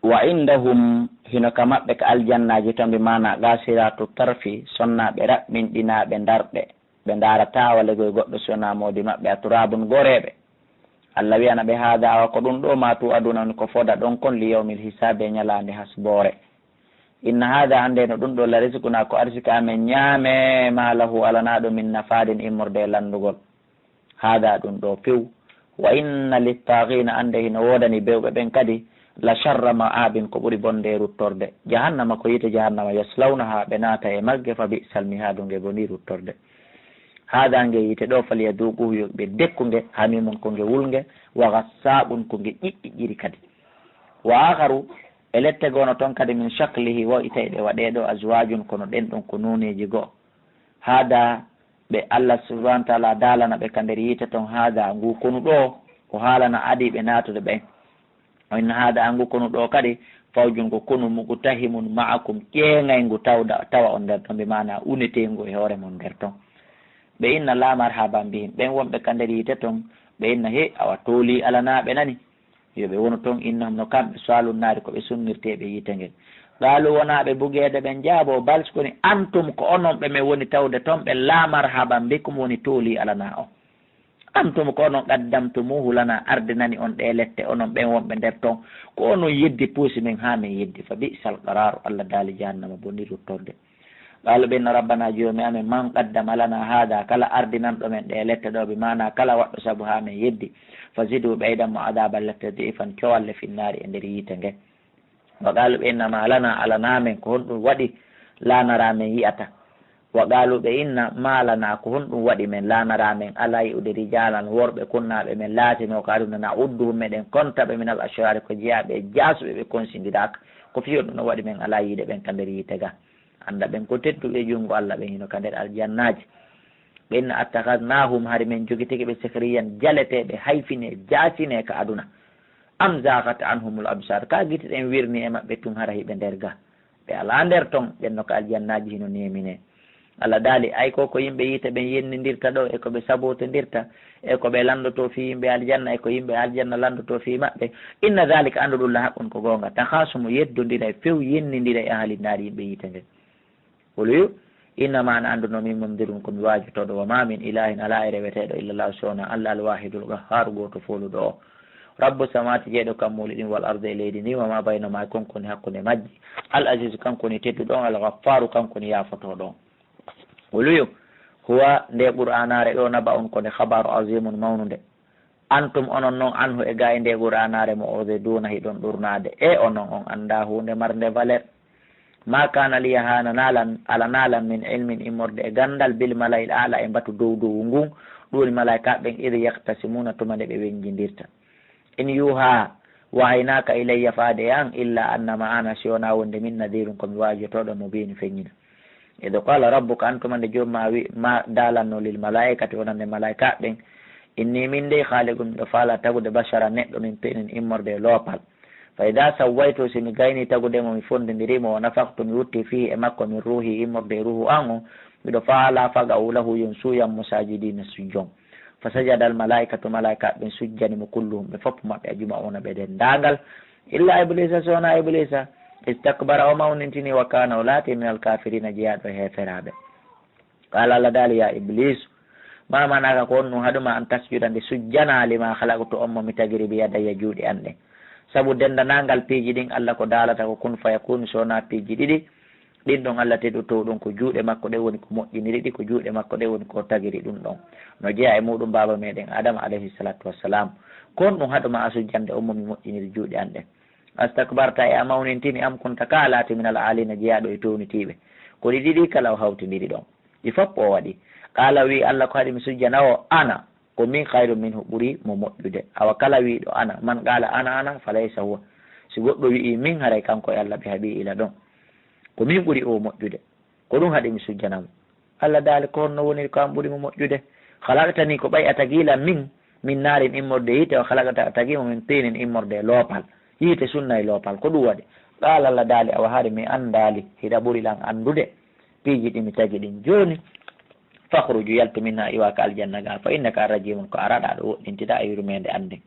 wa indahum hino ka maɓɓe ka aljannaji tan ɓe mana gasiratu tarfi sonnaɓe raɓɓinɗinaɓe darɗe ɓe darata walla koye goɗɗo sonamodi maɓɓe a turabun goreɓe. Allah wiyana ɓe haada awa ko ɗum ɗo matu aduna ko foda ɗon kon li yawmil hisabe ñalande hasbore. inna hada hande no ɗum ɗo la risikuna ko arsika amen ñaame ma lahu alanaɗo min nafadin immorde e landugol. hada ɗum ɗo few wa inna littaqina ande hino wodani bewɓe ɓen kadi la sharra ma'abin ko ɓuri bonde e ruttorde. jahannama ko yite jahannama yaslawnaha ɓe naata e magge fa bi salmihadu nge boni ruttorde. hada nge yite ɗo fali yaduquhu yoɓe dekkunge hamimon ko nge wulnge wa gassaɓun ko nge ƴiƴƴiƴiri kadi. wa akharu e lette gono toon kadi min shaklihi wo itayɗe waɗeɗo azwajun kono ɗen ɗon ko nuneji goho. hada ɓe Allah subhanahu wa taala dalana ɓe ka nder yite toon hada ngu konu ɗo o haalana adiɓe natude ɓen. inna hada ngu konu ɗo kadi fawjun ko konu mugu tahimun ma'akum ƴeŋay ngu tawa on nder toon ɓe mana unetengu e hoore mon nder toon. ɓe inna la marhaba mbihim ɓen wonɓe ka nder yite toon ɓe inna he awa tooli alanaɓe nani yoɓe wono toon innahum no kamɓe salunnaari ko ɓe sunnirteɓe yite ngel. qaalu wonaɓe bugeede ɓen jaabo bals koni antum ko onon ɓe min woni tawde toon ɓe la marhaba mbikum woni tooli alana o. antum ko onon qaddamtumuhu lana ardinani on ɗe lette onon ɓen wonɓe nder toon ko onon yeddi puusi min ha min yeddi fa bisal qararu Allah daali jahannama bonni ruttorde. qaalu ɓenno rabbana joomi amen man qaddama lana hada kala ardinanɗo men ɗe lette ɗo ɓe mana kala waɗɗo saabu ha min yeddi fa zidu ɓeydanmo adaba lette difan cowalle finnaari e nder yiite nge. wa qaalu ɓe innama lana alanamen ko honɗum waɗi lanaramen yiyata. wa qaalu ɓe inna malana ko honɗum waɗi men lanaramen ala yi'ude rijalan worɓe kunnaɓe men laatino ko aduna na udduhum meɗen kontaɓe min al ashrari ko jeeyaɓe jasuɓe ɓe considiraka ko fiyo ɗum no waɗi men ala yiide ɓen ka nder yiite ga. anda ɓen ko tedduɓe jungo Allah ɓen hino ka nder aljannaji. ɓe inna attakadnahum hari men jogi tigi ɓe sehriyan jaleteɓe hayfine jasine ka aduna am zagat anhumul absar ka guiti ɗen wirni e maɓɓe tun hara hiɓe nder ga ɓe ala nder ton ɓenno ka aljannaji hino nemine. Allah daali ay ko yimɓe yiite ɓen yennidirta ɗo e ko ɓe sabotodirta e ko ɓe landoto fi yimɓe aljanna e ko yimɓe aljanna landoto fi maɓɓe. inna dhalika anduɗulla haqqun ko gonga tahasumu yeddodira e few yennidira e ahalinnari yimɓe yiite nde. oluyu innama ana anduno min momdirun komi wajotoɗo wa ma min ilahin ala e reweteɗo illallah sowna Allah alwahidul qahhar goto foluɗo o. rabbu samawati jeeɗo kammuli ɗin wal arde e leydi ndi wama baynama konkoni hakkude majji al azizu kankoni tedduɗon al ghaffaru kankoni yafotoɗon. oluyu huwa nde qur'anare ɗo naba on kone habaru azimun mawnude antum onon noon anhu e ga e nde qur'anare mo ode duna hiɗon ɗurnade e onon on anda hunde marde valeur. ma kana liya hana nalan ala nalan min ilmin immorde e gandal bil malayil ala e mbatu dow ngun ɗuni malayka ɓen iri yaktasimuna tuma nde ɓe wenjidirta. in yuha wahaynaka ilayya faade an illa annama ana siwona wonde min nadirun komi wajotoɗo mo bini feññina. eɗo qala rabbuka an tuma nde jomma wi ma dalanno lil malaikati wonande malayka ɓen inni min de haaligum ɗo faala tagude bashara neɗɗo min penin immorde e loopal. fa ida sawwaytu simi gayni tagudemo mi fondidirimo o nafaktu mi wutti fihi e makko min ruhi immorde e ruhu an o miɗo faala faga ulahu yon suyam musajidina sujjon. fa sajada al malaikatu malaika ɓen sujjanimo kulluhum ɓe foppo maɓɓe a juma ona ɓe den dagal illa iblisa sowona iblisa istakbara o mawnintini wa kana o laati min al kafirina jeeyaɗo e heferaɓe. qala Allah daali ya iblis ma manaka ko honnu haɗuma an tasjuda nde sujjana lima halaqtu on momi tagiri bi yadaya juuɗe an ɗen sabu dendanangal piiji ɗin Allah ko daalata ko kun fayakunu sowona piiji ɗiɗi ɗin ɗon Allah teɗoto ɗum ko juuɗe makko ɗe woni ko moƴƴiniri ɗi ko juuɗe makko ɗe woni ko tagiri ɗum ɗon no jeeya e muɗum baba meɗen adama alayhi salatu wassalam kon ɗum haɗuma a sujjande on momi moƴƴiniri juuɗe an ɗen. astakbarta e a mawnintini am kunta ka laati min al alina jeeyaɗo e townitiɓe ko ɗi ɗiɗi kala o hawtidiri ɗon ɗi fof o waɗi. qala wi Allah ko haɗi mi sujjana o ana ko min khayru minhu ɓuuri mo moƴƴude. awa kala wiɗo ana man qala ana falaysa huwa si goɗɗo wi'i min haray kanko e Allah ɓe haaɓi ila ɗon ko min ɓuuri o moƴƴude ko ɗum haɗi mi sujjanamo. Allah daali ko honno woni ko an ɓuuri mo moƴƴude halaqtani ko ɓay a tagila min naarin immorde yiite o halaqata a tagimo min tinin immorde loopal yiite sunna e loopal ko ɗum waɗi. qala Allah daali awa haari mi andali hiɗa ɓuuri lan andude piiji ɗi mi tagi ɗin joni fakhruju yaltu minha iwaka aljanna ga fa innaka rajimun ko araɗa ɗo woɗɗintita e yurmede ande.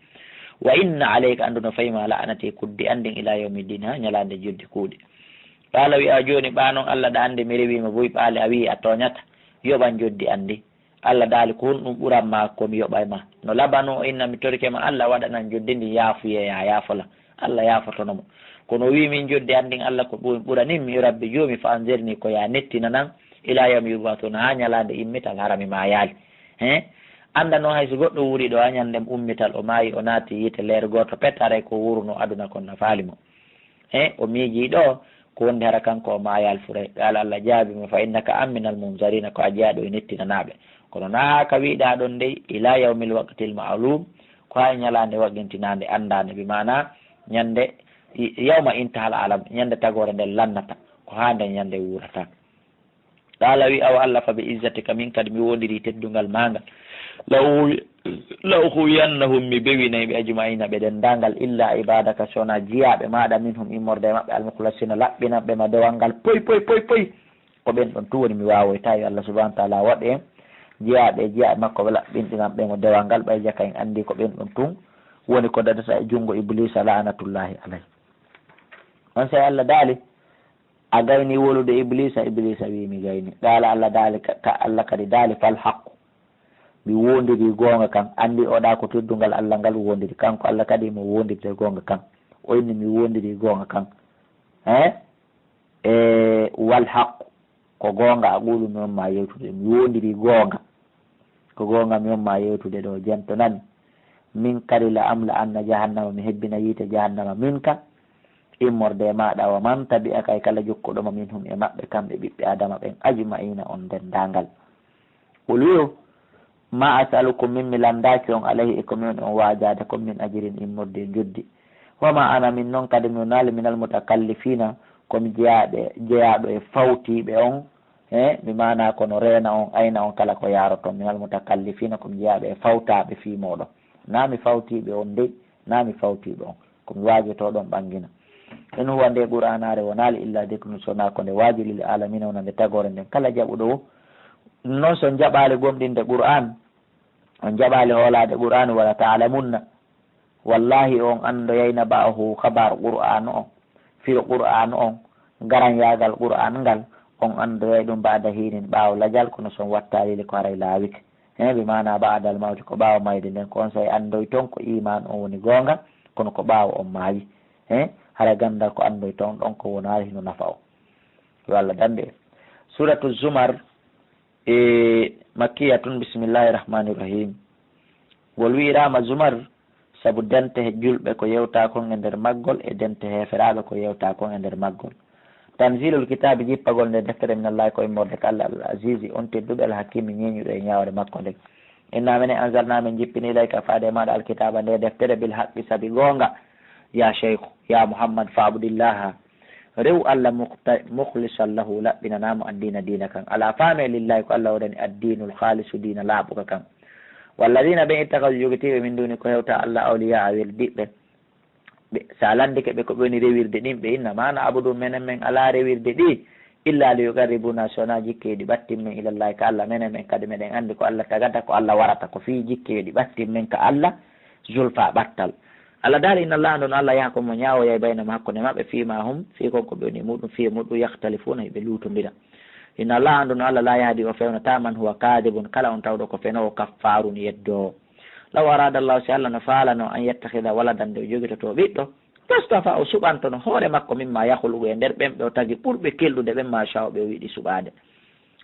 wa inna alayka anduno fayma la'anati kuddi andin ila yawmiddin ha nyalande joddi kuuɗe. ɓaala wi a joni ɓanon Allah da andi mi rewima boyi ɓaale a wi a toñata yoɓan joddi andi Allah daali ko honɗum ɓuranma komi yoɓayma no labano inna mi torikema Allah waɗanan joddi ndi yaafuyeya yaafola Allah yaafotonomo kono wi min joddi andin Allah ko ɓuranin mi rabbi joomi fa anzirni ko ya nettina nan ila yawmi yubatuna ha ñalande immital harami ma yaali anda no hayso goɗɗo wuri ɗo ha ñandem ummital o maayi o naati yiite leere goto pettare ko wuruno aduna kon no faalimo o miiji ɗo ko wonde hara kanko o maayal furay qala Allah jaabimo fa innaka amminal munzarina ko a jeeyaɗo e nettinanaɓe kono na ka wiɗa ɗon ndey ila yawmil waqtil ma'lum ko ha ñalande waggintinande andande bi mana ñande yawma intahal alam ñande tagore nde lannata ko ha nde ñande wurata. qala wi awa Allah fa bi izzatika min kadi mi wondiri teddungal magal law huyannahum mi bewinayi ɓe ajmaina ɓe dendangal illa ibadaka sona jiyaɓe maɗa minhum immorde maɓɓe almukhlasina laɓɓinaɓe ma dewal ngal poy ko ɓen ɗon tu woni mi wawoyta yo Allah subahana wa taala waɗe en jiyaɓe makko ɓe laɓɓinɗinan ɓe mo dewal ngal ɓay jaka en andi ko ɓen ɗon tun woni ko dadata e junngo iblisa la'anatullahi alayh. on say Allah daali a gayni wolude iblisa wi mi gayni qala Allah daali ka Allah kadi daali fal haqqu mi wondiri gonga kan andi oɗa ko teddungal Allah ngal wondiri kanko Allah kadi mo wondirde gonga kan o inni mi wondiri gonga kan wal haqqu ko gonga a ɓuulu mi on ma yewtude mi wondiri gonga ko gonga mi on ma yewtude ɗo jento nani min kadi la amla anna jahannama mi hebbina yiite jahannama min ka immorde maɗa wa man tabi akay kala jokkuɗoma min hum e maɓɓe kamɓe ɓiɓɓe adama ɓen ajmaina on dendangal. ɓolwiyo ma asalukum min mi landaki on alayhi e komin on wajade comme min ajirin immorde joddi wama ana min noon kadi mi naali minal mutakallifina komi jeyaɗo e fawtiɓe on mi mana kono reena on ayna on kala ko yaroton minal mutakallifina komi jeyaɓe e fawtaɓe fimoɗon na mi fawtiɓe on ndey na mi fawtiɓe on komi wajotoɗon ɓangina en huwa nde qur'anare wonaali illa diknu sona ko nde waaji lil alamina wona nde tagore nden kala jaɓuɗo noon so jaɓali gomɗinde qur'an on jaɓali hoolade qur'an wala ta'lamunna wallahi on andoyayna ba'ahu habar qur'an on firo qur'an on garan yagal qur'an ngal on andoyay ɗum ba'da hinin ɓaawo lajal kono son wattalili ko haray laawike ɓe mana ba'dal mawti ko ɓaawo mayde nden ko on say andoy toon ko iman on woni gonga kono ko ɓaawo on maayi hara gandal ko andoy toon ɗon ko wonari hino nafa o yo Allah dande suratu zumar makkiyatun bisimillahi rahmani rahim wol wi'irama zumar saabu dente he julɓe ko yewta kon e nder maggol e dente heferaɓe ko yewta kon e nder maggol tanzilul kitabe jippagol nde deftere min allahi ko immorde ko Allah al azizi on tedduɗo al hakimi ñeñuɗo e ñawre makko nde inna mene anzalnamin jippini ilayka faade maɗa alkitaba nde deftere bil haqqi saabi gonga ya cheikhu ya muhammad fa'budillaha rew Allah mukhlisan lahu laɓɓinanamo addina dina kan ala faame lillahi ko Allah waɗani addinul khalisu dina laaɓuka kan walladina ɓe ittakasu jogitiɓe min duni ko hewta Allah awliya a weldiɓɓe ɓe sa landike ɓe ko ɓe woni rewirde ɗin ɓe inna mana abudu menen men ala rewirde ɗi illa li yuqarribuna sona jikkeɗi ɓattin men ilallahi ka Allah menen men kadi meɗen andi ko Allah tagata ko Allah warata ko fi jikkeɗi ɓattin men ka Allah zulfa ɓattal Allah daali inna Allah ɗon Allah yaha komo ñawoya baynama hakkude maɓɓe fima hum fi konko ɓe woni muɗum fi muɗum yahtalifuna ɓe lutodira inna Allah ɗon Allah la yahdi o fewnata man huwa kadibun kala on tawɗo ko fenowo kaffarun yeddo law arada Allah si Allah no faalano an yettahida waladan nde o jogitoto ɓiɗɗo tastafa o suɓantono hoore makko mimma yahulugo e nder ɓen ɓe o tagi ɓurɓe kelɗude ɓen ma chaw ɓe o yiɗi suɓade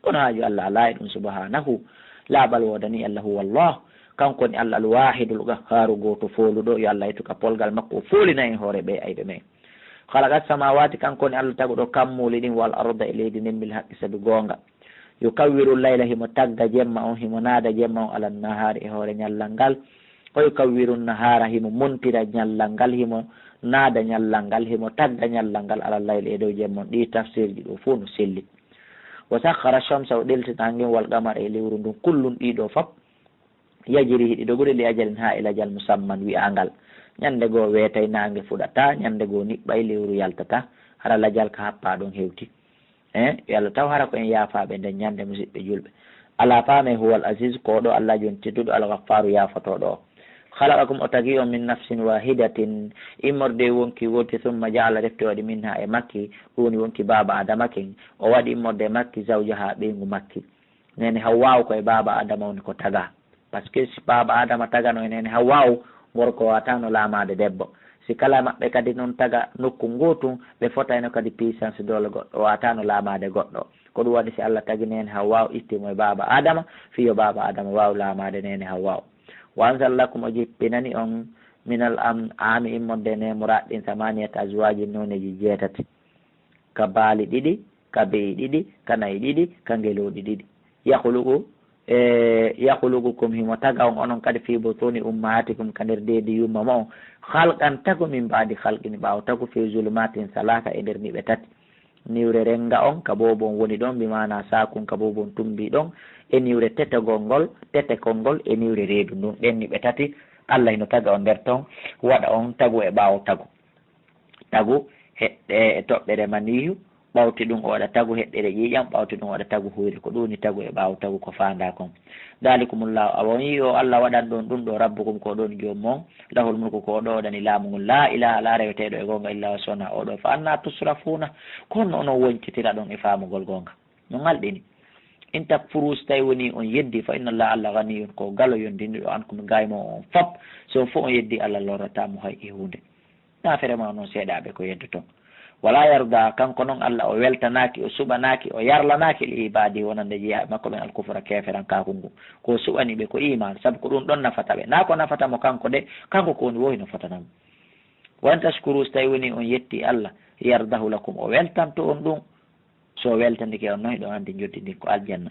kono haaju Allah laayi ɗum subhanahu laaɓal wodani Allah huwa Allah kanko ni Allah alwahidul qahharu goto foluɗo yo Allah yettuka polgal makko o folina en hoore ɓe ayɓe men halakat samawati kanko ni Allah taguɗo kammuli ɗin wal arda e leydi nden bil haqqi saabi gonga yo kawwiru layla himo tagga jemma on himo naada jemma on ala nahari e hoore ñallal ngal oyo kawwiru nahara himo montira ñallal ngal himo naada ñallal ngal himo tagga ñallal ngal ala layla e dow jemma on ɗi tafsir ji ɗo fof no selli wa sakhara shamsa o ɗeltina ngin wal qamara e lewru ndun kullum ɗiɗo fop yajiri hiɗi ɗo ɓuri li ajalin ha ila jal musamman wi'angal ñande goo weetay nange fuɗata ñande goo niɓɓay lewru yaltata hara lajal ka happa ɗon hewti yo Allah taw hara ko en yaafaɓe nden ñande musidɓe julɓe ala faame huwal aziz ko ɗo Allah joni tedduɗo al ghaffaru yaafatoɗo o halaqakum o tagi on min nafsin wahidatin immorde wonki woti summa jaala refte waɗi minha e makki woni wonki baba adama ken o waɗi immorde makki zawjaha ɓeygu makki nene hawwaw koye baba adama woni ko taga par ce que si baba adama tagano e nene hawwaw gorko watano laamade debbo si kala maɓɓe kadi noon taga nokku ngotum ɓe fotayno kadi puissance dole goɗɗo watano laamade goɗɗo ko ɗum waɗi si Allah tagi nene hawwaw ittimo e baba adama fiyo baba adama waw laamade nene hawwaw wa anzallakum o jippinani on minal ami immonde nemuraɗɗin samaniyata azwaji noneji jeetati ka baali ɗiɗi ka beyi ɗiɗi ka nayi ɗiɗi ka ngeloɗi ɗiɗi yahulugukum himo taga on onon kadi fi butuni ummahatikum ka nder deedi yumma ma on halqan tagu min mbaadi halqini ɓaawo tagu fi zulumatin salata e nder niɓe tati niwre renga on ka bobon woni ɗon mbimana sakun ka bobon tumbi ɗon e niwre tetekol ngol e niwre reedu ndun ɗen niɓe tati Allah hino taga on nder ton waɗa on tagu e ɓaawo tagu heɗɗe e toɓɓere maniyu ɓawti ɗum o waɗa tagu heɗɗere ƴiƴam ɓawti ɗum o waɗa tagu huyre ko ɗum ni tagu e ɓaawo tagu ko fanda kon dalikumullahu awon yi o Allah waɗan ɗon ɗum ɗo rabbukum ko ɗon jommon lahul mulku ko ɗo waɗani laamu ngol la ilaha la reweteɗo e gonga illa wa sona oɗo fa anna tusrafuna kono onon woncitira ɗon e faamugol gonga no ngalɗini in takfuru so tawi woni on yeddi fa inna allah Allah ganiyun ko galo yondiniɗo an komi gaymo on fop so fof on yeddi Allah lorratamo hay e hunde na ferema noon seeɗaɓe ko yeddoton wala yarda kanko noon Allah o weltanaki o suɓanaki o yarlanaki li ibadi wonande jeeya makko ɓen alkufra keferan kakungu ko suɓani ɓe ko iman saabu ko ɗum ɗon nafata ɓe na ko nafatamo kanko de kanko ko woni wohi no fotanamo wan taskuru so tawi woni on yetti Allah yardahu lakum o weltanto on ɗum so weltanike on noon ɗo andi joddidin ko aljanna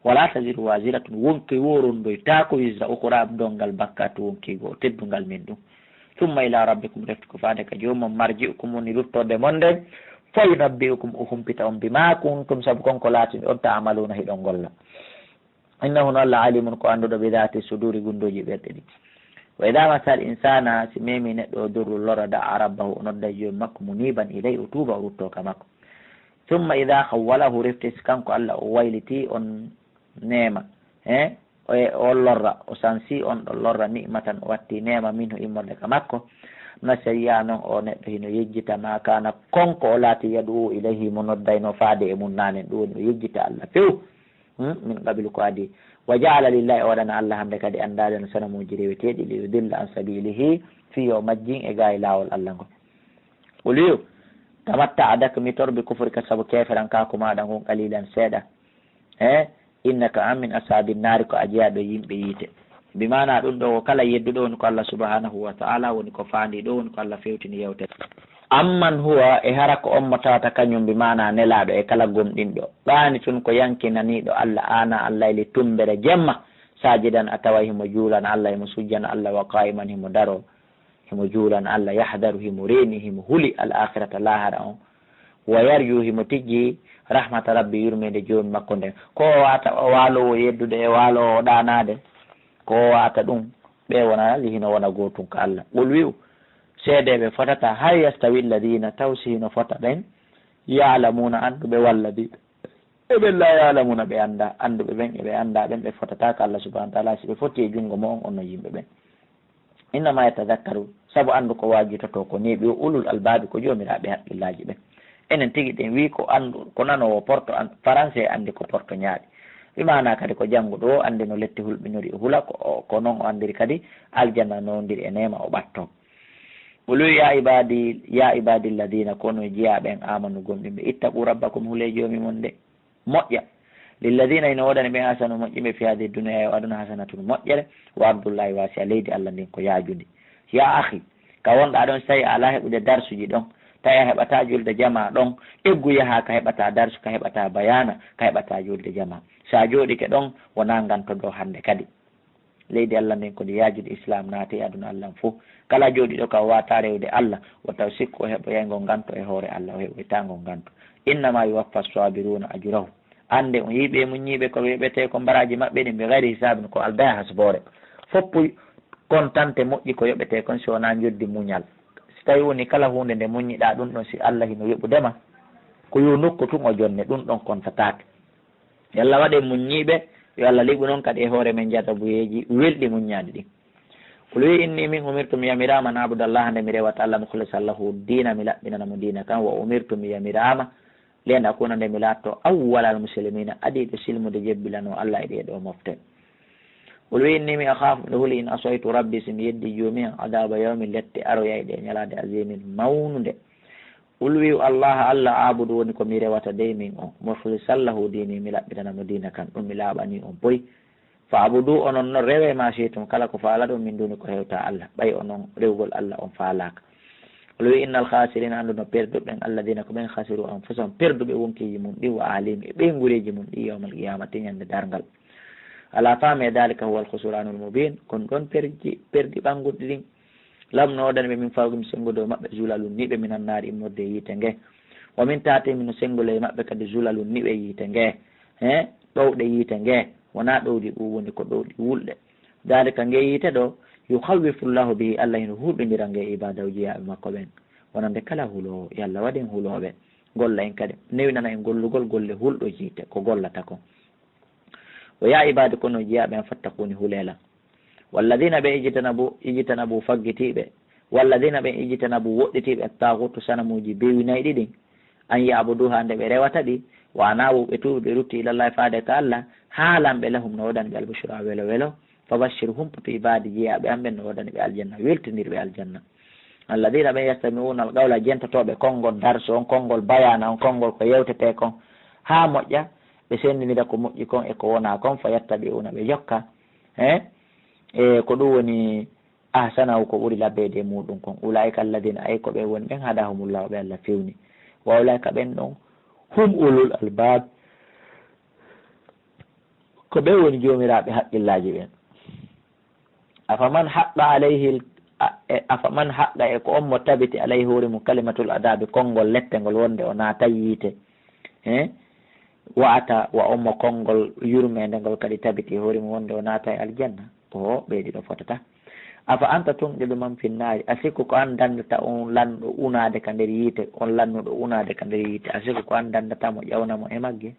wala taziru waziratun wonki worondoy ta ko wisra ukura dongal bakkatu wonkigo teddungal min ɗum summa ila rabbikum refti ko faade ka jomum marji'ukum woni ruttorde mon nden fa yunabbi'ukum o humpita on bima kuntum saabu konko laatini on ta'amaluna hiɗon golla innahu no Allah alimun ko annduɗo bi dhati suduri gundoji ɓerɗe ɗi wa idha masal insana si memi neɗɗo o durru lora da'a rabbahu o nodda jomum makko muniban ilay o tuuba o rutto ka makko summa idha khawwalahu refti si kanko Allah o wayliti on nema o lorra o sansi on ɗo lorra ni'matan o watti nema minhu immorde ka makko nasayya noon o neɗɗo hino yejjita ma kana konko o laati yadu ilayhi mo noddayno faade e mum nanen ɗum woni o yejjita Allah few min qabilu ko adi wa ja'ala lillahi o waɗana Allah hande kadi andade no sanamuji reweteɗi li yudilla an sabilihi fiyo majjin e gaye lawol Allah ngo ɓoliyo tamatta adaka mi torbi kufri ka saabu keferan kako maɗa ngon qalilan seeɗa innaka amin asabi naari ko a jeeyaɗo yimɓe yiite bimana ɗum ɗo kala yedduɗo woni ko Allah subhanahu wa ta'ala woni ko faandi ɗo woni ko Allah fewtini yewtere amman huwa e hara ko on mo tawata kañum bimana nelaɗo e kala gomɗinɗo ɓaani tun ko yankinaniɗo Allah ana Allah eli tumbere jemma sajidan a tawa himo juulana Allah himo sujjana Allah wa qaiman himo daro himo juulana Allah yahdaru himo reeni himo huli al akhirata lahara on wa yarju himo tijji rahmata rabbi yurmede joni makko nden ko wata o waalowo yeddude e waalowo o ɗanade ko wata ɗum ɓe wona hino wona gotum ko Allah ɓol wiw seedeɓe fotata hay yastawi alladina taw si hino fota ɓen yalamuna anduɓe wallabiɓe eɓen la yalamuna ɓe anda anduɓe ɓen eɓe anda ɓen ɓe fotata ko Allah subahana wa taala si ɓe foti e junngo mo on onno yimɓe ɓen innama yatadakkaru saabu andu ko wajitoto ko neeɓi o ulul albabi ko jomiraɓe haqqillaji ɓen enen tigi ɗen wi ko andu ko nanowo porto français andi ko porto ñaaɗi wimana kadi ko jannguɗo o andi no letti hulɓinori e hula ko noon o andiri kadi aljanna nodiri e nema o ɓatto ɓoluwi ya ibadi alladina kono jeeyaɓen amanu gomɗimɓe ittaqu rabbakum hule joomi mon de moƴƴa lilladina ino waɗani ɓen hasanu moƴƴimɓe fi hadi duniya o aduna hasanatun moƴƴere wa ardullahi wasi a leydi Allah ndin ko yaajude ya ahi ka wonɗa ɗon so tawi ala heɓude darsuji ɗon tawi a heɓata julde jama ɗon eggu yaha ka heɓata darsu ka heɓata bayana ka heɓata julde jama sa jooɗike ɗon wona gantoɗo hande kadi leydi Allah ndin kodi yaajude islam naati aduna Allah fof kala jooɗiɗo ka wata rewde Allah o taw sikku o heɓo yaygo ganto e hoore Allah o heɓoytago ganto innama yuwaffa sabiruna ajurahu ande o yiiɓe muñiɓe ko weɓete ko mbaraji maɓɓe ɗi ɓe gayri hisabine ko aldaya hasbore foppu kontante moƴƴi ko yoɓete kon si wona joddi muñal si tawi woni kala hunde nde muñiɗa ɗum ɗon si Allah hino yoɓudema ko yo nokku tun o jonne ɗum ɗon kontatake yo Allah waɗe muñiɓe yo Allah liɓu noon kadi e hoore men jatabuyeji welɗi muñaɗi ɗin qul wi inni min umirtu mi yamirama an abudallaha nde mi rewata allah mukhlisan lahu dina mi laɓɓinanamo dina kan wa umirtu mi yamirama len akuna nde mi latto awwala al muslimina adiɓe silmude jebbilano allah e ɗeɗo mofte qul wi inni mi akhafu nde huuli in asoytu rabbi somi yeddi joomi an adaba yawmin lette aroya e ɗe ñalade azimin mawnude qul wi allah allah abudu woni ko mi rewata dey min on mukhlisan lahu dini mi laɓɓitanamo dina kan ɗum mi laaɓani on boy fa abudu onon noon rewe ma seytum kala ko faala ɗum min duni ko hewta allah ɓay onon rewgol allah on faalaka qul wi innal khasirina anduno perduɓen alladina ko ɓen khasiru anfusahum perduɓe wonkiji mum ɗi wa alimi e ɓen gureji mum ɗi yawmal qiyamati ñande dargal ala faame dalika huwa alkhusranul mubin kon ɗon perdi ɓanguɗi ɗin lamnoɗan ɓe min fawgimi sengude o maɓɓe zulalu niɓe minan naari immorde yiite nge womin tate mino sengule maɓɓe kadi zulalu niɓe yiite nge ɗowɗe yiite nge wona ɗowɗi ɓuwundi ko ɗowɗi wulɗe dalika nge yiite ɗo yukhawwifu llahu bihi allah hino huɓidira nge ibadaw jiyaɓe makko ɓen wonande kala hulowo yo allah waɗen huloɓe golla en kadi newinana en gollugol golle hulɗo jiite ko gollata kon o ya ibade kono jiyaɓe en fattakuni hulela walladina ɓe ijitanabu faggitiɓe walladina ɓe ijitanabu woɗɗitiɓe tagutu sanamuji bewinayi ɗiɗin an yabuduha nde ɓe rewata ɗi wa nawu ɓe tuuɓi ɓe rutti ilallah faade ka allah haalanɓe lahum no waɗani ɓe albushra welo welo fabashir humputo ibadi jeeyaɓe an ɓen no waɗani ɓe aljanna weltinirɓe aljanna alladina ɓen yastamiuna alqawla jentotoɓe konngol darso on konngol bayana on konngol ko yewtete kon ha moƴƴa ɓe sendinira ko moƴƴi kon e ko wona kon fa yattabi'una ɓe jokka e ko ɗum woni ahsanahu ko ɓuri labbede e muɗum kon ulaika alladina ay ko ɓe woni ɓen hadahumullahu ɓe allah fewni wa ulaika ɓen ɗon hum ulul albab ko ɓe woni jomiraɓe haqqillaji ɓen afaman haqqa e ko on mo tabiti alayhi hoore mum kalimatul adabi konngol lettengol wonde o naata yiite wa'ata wa on mo konngol yurmedengol kadi tabiti hoore mum wonde o naata e aljanna o ɓeydi ɗo fotata afa anta tunqidu man finnaari a sikku ko an dandata on lanɗo unade ka nder yiite on lannuɗo unade ka nder yiite a sikku ko an dandatamo ƴawnamo e magge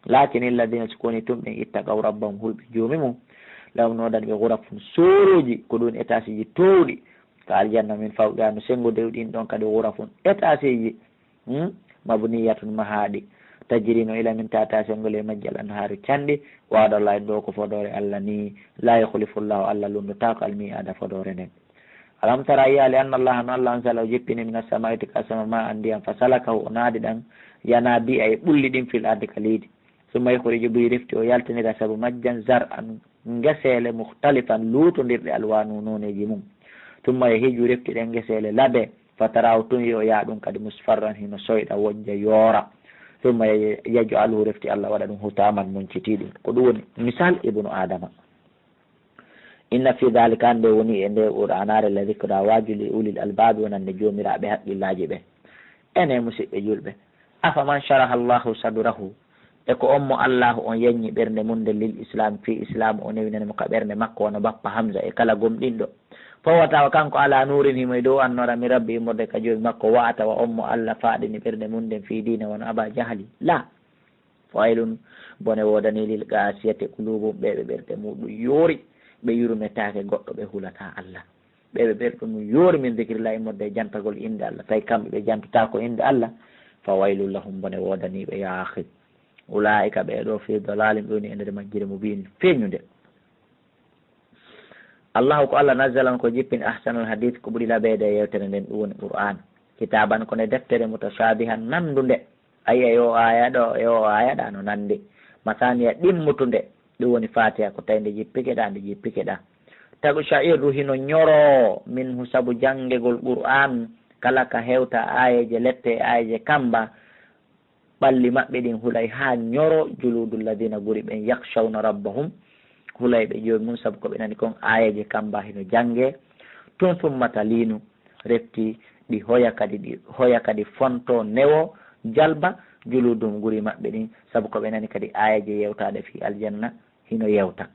lakin illadina sukoni tumɓen ittaqaw rabbahum hulɓe joomi mum lawnoɗan ɓe gurafun soroji ko ɗum étage ji towɗi ko aljanna min fawɗano sengude ɗin ɗon kadi gurafun étage ji mabniyatun mahaɗi tajirino ila min tata sengole majjal anhaaru canɗi waɗallah en ɗo ko fodore allah ni la yuhlifullahu allah lundotako almiada fodore nden alam tara yiyali anna allaha no allah on sala o jippini min assamai tika sama ma an ndiyam fa salakahu o naadi ɗan yana biya e ɓulli ɗin fil arde ka leydi summa yahriju bi rifti o yaltinira saabu majjan zar an ngesele mukhtalifan luutodirɗe alwanu noneji mum tumma yahiju refti ɗen ngesele laabe fataraw tun yo ya ɗum kadi musfarran hino soyɗa wojja yoora tumma yaju aluhu refti allah waɗa ɗum hutaman muncitiɗum ko ɗum woni misal ibnu adama inna fi dalika ande woni e nde qur'anare la dicra wajuli ulil albabi wonande jomiraɓe haqqillaji ɓe ene musidɓe julɓe afaman sharaha allahu sadrahu e ko on mo allahu on yeññi ɓernde munde lil islam fi islam o newinanimo ka ɓernde makko wono bappa hamsa e kala gomɗinɗo fowatawa kanko ala nurin himo e dow annora mi rabbi immorde ka jomi makko watawa on mo allah faɗini ɓernde munden fi dina wono aba jahali la faylun bone wodani lil gasiyati kulubum ɓeɓe ɓerde muɗum yoori ɓe yurmetake goɗɗo ɓe hulata allah ɓeɓe ɓerɗo mum yoori min dicrillah immorde e jantagol inde allah tawi kamɓe ɓe jantotako inde allah fa waylun lahum bone wodaniɓe yaahid ulaika ɓeɗo fi dalalim ɗoni e nder majjire mubin feeñude allahu ko allah nazzalan ko jippin ahsanul hadith ko ɓuuri laɓede e yewtere nden ɗum woni qur'an kitaban kone deftere mutashabihan nandude ayi e yo aya ɗo e o ayaɗa no nandi masaniya ɗimmutude ɗum woni fatiha ko tawi nde jippikeɗa nde jippikeɗa tagu sha'irru hino ñoro min hu saabu janggegol qur'an kala ka hewta ayeje lette e ayeje kamba ɓalli maɓɓe ɗin hulay ha ñoro juludulladina guri ɓen yakshawna rabbahum hulay ɓe joomi mum saabu ko ɓe nani kon ayeje kamba hino jangge tun summata linu refti ɗi hoya kadi fonto newo jalba juludum guri maɓɓe ɗin saabu ko ɓe nani kadi ayeje yewtade fi aljanna hino yewta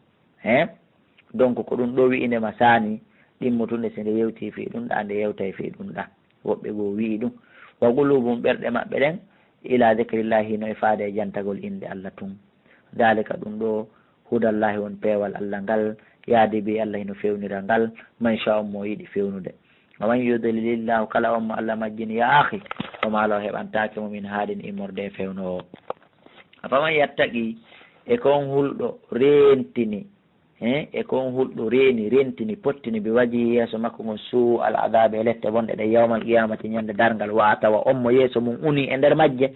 donc ko ɗum ɗo wi'indema sani ɗimmutunde so nde yewti fi ɗum ɗa nde yewta fi ɗum ɗa woɓɓe goo wi ɗum wa gulubum ɓerɗe maɓɓe ɗen ila dicrillah hino e faade e jantagol inde allah tun dalika ɗum ɗo hudallahi won peewal allah ngal yaade bi Allah hino fewnira ngal man sha mo yiɗi fewnude waman yudlilillahu kala on mo Allah majjini ya akhi o maalo heɓantake mo min haaɗin immorde fewnowo afaman yattaqi e kon hulɗo rentini e kon hulɗo rentini pottini bi waji yeeso makko ngon suu al adabe e lette bonɗe ɗe yawmal qiyamati ñande dargal wa tawa on mo yeeso mum uni e nder majje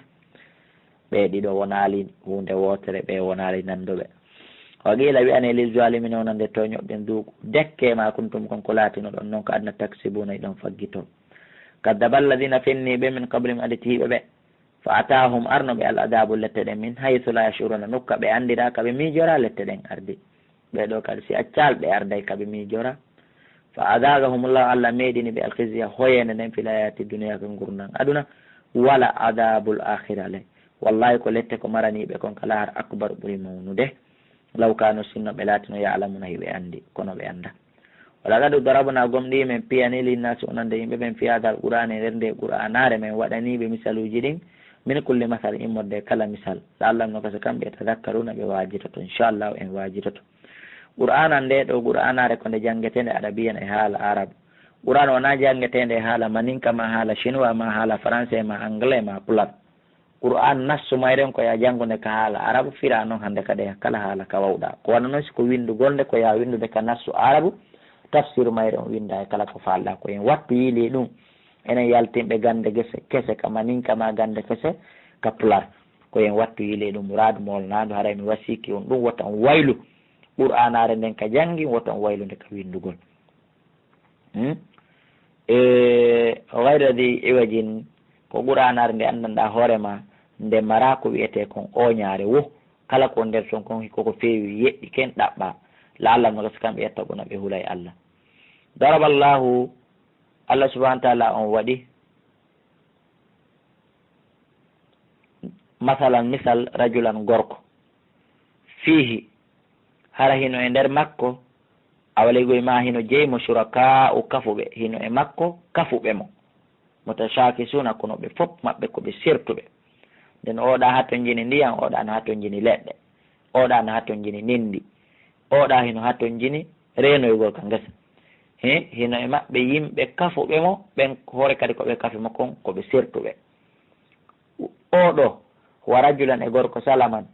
ɓe ɗiɗo wonali hunde wotere ɓe wonali nanduɓe o qila wiyane lil zalimin onande toñoɓɓen duuku dekke ma kuntum konko laatino ɗon noon ko adna taxibuna e ɗon faggito kaddaba alladina fenniɓe min qablim adetiɓe ɓe fa atahum arnoɓe al adabu lette ɗen min haythu la yashuruna nokka ɓe andira kaɓe miijora lette ɗen ardi ɓeɗo kadi si accal ɓe arday kaɓe miijora fa adagahumullahu Allah meɗini ɓe alkhizya hoyene nden fil hayati duniya ko gurnan aduna wala adabul akhira le wallahi ko lette ko maraniɓe kon kala har akbar ɓuuri mawnude law kano sinno ɓe laatino yalamuna hiɓe andi kono ɓe anda wala gadu darabuna gomɗi men piyani linnasi onande yimɓe ɓen fiyadal qur'an e nder nde qur'anare men waɗaniɓe misaluji ɗin min kulli masal immorde kala misal sa allah no kasa kamɓe tadakkaruna ɓe wajitoto inchallahu en wajitoto qur'ana nde ɗo qur'anare ko nde janggetende arabiyan e haala arabe qur'an wona jangetende e haala maninka ma haala chinois ma haala français ma anglais ma pulaar qur'an nassu mayren ko ya janngude ka haala arabe fira noon hande kadi kala haala ka wawɗa ko wana noon siko windugol nde ko ya windude ka nassu arabe tafsir mayren o winda e kala ko falɗa ko en wattu yiili ɗum enen yaltinɓe gande gese kese ka maninka ma gande kese ka pulaar ko en wattu yiili ɗum raadu molnadu haray mi wasiki on ɗum wotta on waylu qur'anare nden ka jangi wotta on waylude ka windugol gayra di iwajin ko qur'anare nde andanɗa hoorema nde mara ko wiyete kon oñaare wo kala ko nder ton kon koko feewi yeɗɗi ken ɗaɓɓa la allah no gasa kamɓe yetta gona ɓe huulay allah daraballahu allah subahana taala on waɗi masalan misal rajulan gorko fiihi hara hino e nder makko awaleygoye ma hino jeymo suraka u kafuɓe hino e makko kafuɓe mo mutashakisuna kono ɓe fof maɓɓe koɓe sertuɓe nden oɗa ha ton jini ndiyam oɗa no ha ton jini leɗɗe oɗa no ha ton jini nindi oɗa hino ha ton jini renoygol ka ngesa hino e maɓɓe yimɓe kafuɓe mo ɓen hoore kadi koɓe kafe mo kon koɓe sertuɓe oɗo wa rajulan e gorko salaman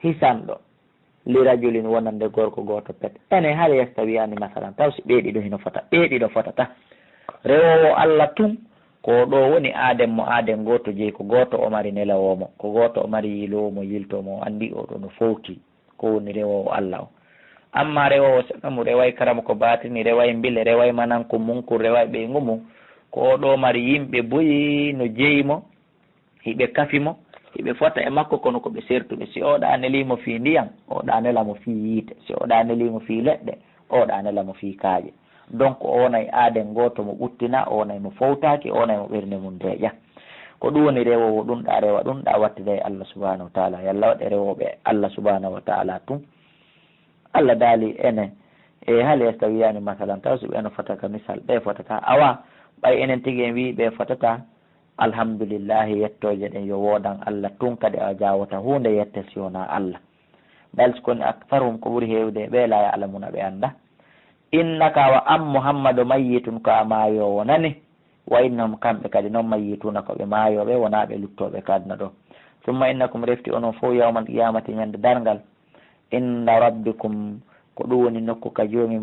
hisanɗo li rajulin wonande gorko goto pet ene haala yastawiyani masalan taw si ɓeeɗiɗo hino fota ɓeeɗiɗo fotata rewowo allah tun ko ɗo woni aden mo aden goto jeeyi ko goto o mari nelawomo ko goto o mari yilowomo yiltomo o andi oɗo no fowti ko woni rewowo allah o amma rewowo seɗɗamu reway karama ko batini reway mbile reway manan ko munkur reway ɓeygu mum ko oɗo mari yimɓe boyi no jeeyimo hiɓe kafimo hiɓe fota e makko kono koɓe sertuɓe si oɗa nelimo fi ndiyam oɗa nelamo fi yiite si oɗa nelimo fi leɗɗe oɗa nelamo fi kaaƴe donc o wonay aaden goto mo ɓuttina o wonay mo fowtaki o wonay mo ɓerde mum deeƴa ko ɗum woni rewowo ɗumɗa rewa ɗumɗa wattide Allah subhanahu wa taala yalla waɗe rewoɓe Allah subhanahu wa taala tun Allah daali ene e hal yastawiyani masalan taw so ɓe no fotata misal ɓe fotata awa ɓay enen tigui en wi ɓe fotata alhamdulillahi yettoje ɗen yo wodan Allah tun kadi a jawata hunde yette si wona Allah bal skoni aktharuhum ko ɓuuri hewde ɓe la ya'lamuna ɓe anda innaka wa am muhammadu mayyitun ko a maayowo nani wa innahum kamɓe kadi noon mayyituna koɓe maayoɓe wonaɓe luttoɓe kadna ɗo summa innakum refti onon fof yawmal qiyamati ñande dargal inda rabbikum ko ɗum woni nokku ka joomi